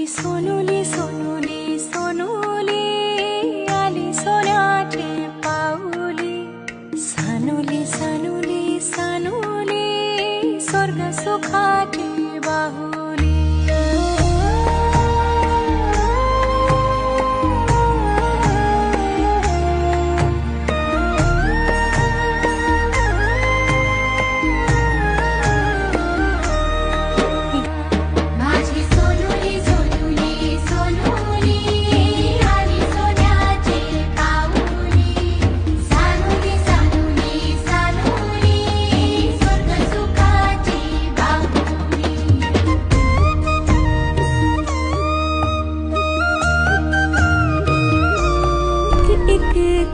माझी सोनुली सोनुली सोनुली आली सोन्याची पाऊली सानुली सानुली सानुली स्वर्ग सुखाची बाहुली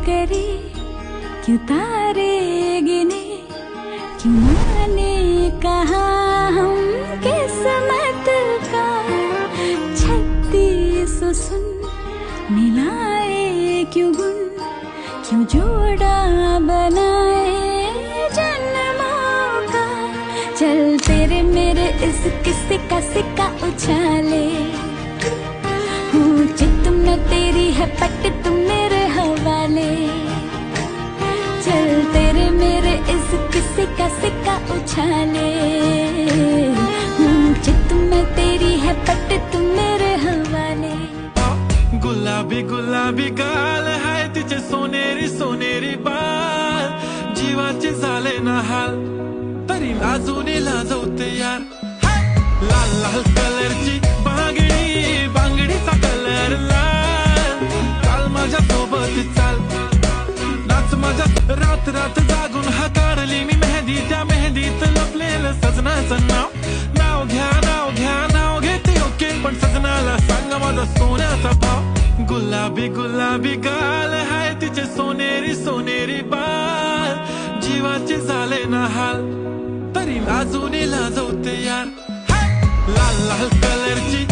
करे क्यों तारे गिने क्यों माने कहा हम किस्मत का 36 सुन मिलाए क्यों गुण क्यों जोड़ा बनाए जन्मों का चल तेरे मेरे इस किस्से का सिक्का उछाले हूँ चित में तेरी है पट तुम मेरे हवाले चल तेरे मेरे इस किस्से का सिक्का उछाले हूँ चित में तेरी है पट तुम मेरे हवाले गुलाबी गुलाबी गाल हाय तिचे सोनेरी सोनेरी बाल जीवाचे झाले ना हाल तरी लाजून लाजवते यार लाल लाल कलरची बांगडी बांगडीचा कलर लाल काल माझ्या सोबत चाल नाच माझ्या रात रात जागून हाताळली मी मेहंदी त्या मेहंदीत लपलेलं सजनाचं नाव घ्या नाव घेते ओके पण सजनाला सांगा माझा सोन्याचा भाव गुलाबी गुलाबी गाल हाय तिचे सोनेरी सोनेरी बाल जीवाचे झाले ना हाल तरी लाजून लाजवते यार लाल लाल कलरची